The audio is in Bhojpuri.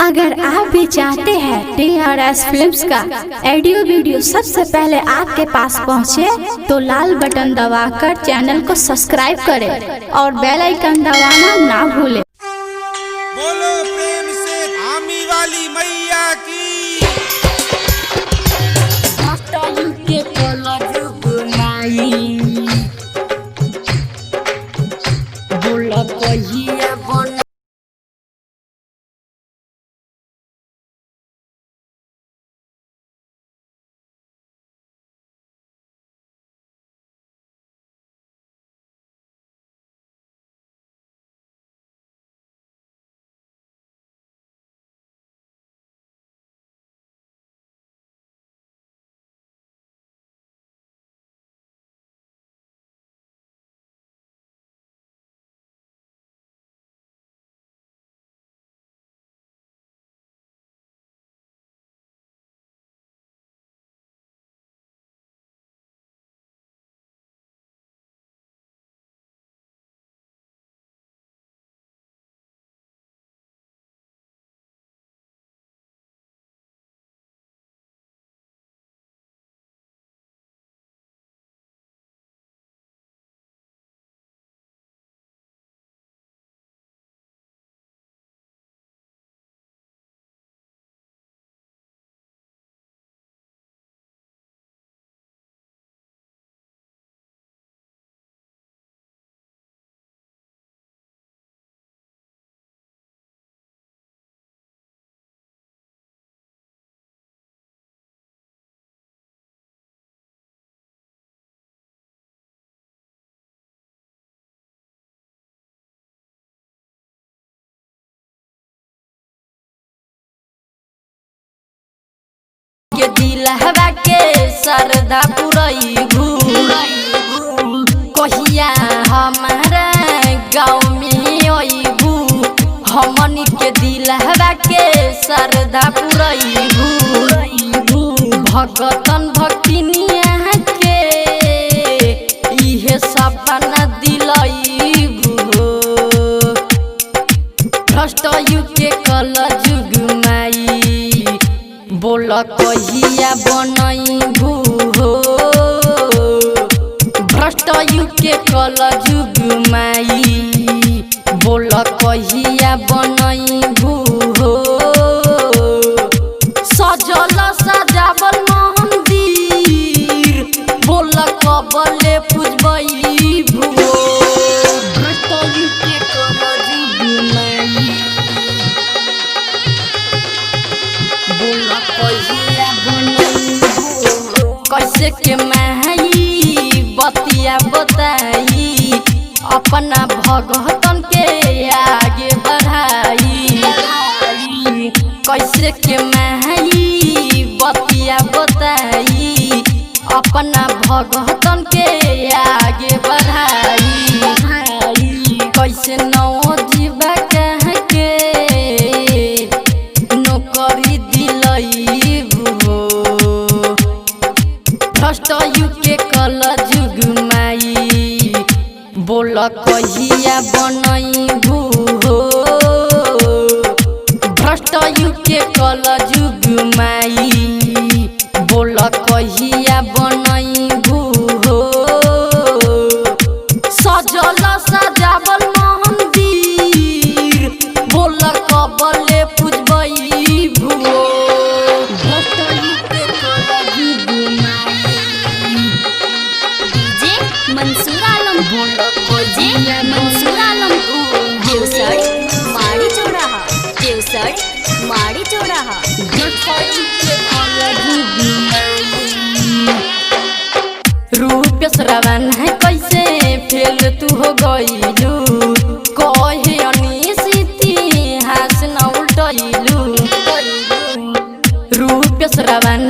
अगर आप भी चाहते हैं TRS फिल्म्स का ऑडियो वीडियो सबसे पहले आपके पास पहुंचे, तो लाल बटन दबाकर चैनल को सब्सक्राइब करें और बेल आइकन दबाना ना भूलें। बोलो प्रेम से आमी वाली मैया की। के दिल हवा के सरदा पुरैबू कहिया हमारा गाँव में अइबू। हमनी के दिल हवा के सरदा पुरैबू भगतन भक्तिनिया के इहे सपना दिलैबू। भ्रष्ट युग के कल जुग माई बोल कहिया बनैबू हो। भ्रष्ट युग के कल जुग माई बोल कहिया बनैबू हो। सजल सजावल मंदिर बोल कबले पूजबैबू हो। भ्रष्ट युग के कल जुग माई कैसे के माई बतिया बताई अपना भगतन के आगे बढ़ाई। कैसे के माई बतिया बताई अपना भगतन के आगे बढ़ाई। कैसे नौ जीवा कह के नौकरी दिलैबू हो। भ्रष्ट युग के कल जुग माई बोल कहिया बनैबू हो। भ्रष्ट युग के कल जुग माई बोल कहिया बनैबू हो। सजल सजावल मंदिर बोल कबले पूजबैबू हो। भ्रष्ट युग के कल जुग माई मंसूर आलम डीजे मंसूर आलम देवसर माड़ी चौराहा रूप श्रवण है कैसे फेल तू हो गईलू। कहे इतिहास न उल्टैलू। रूप श्रवण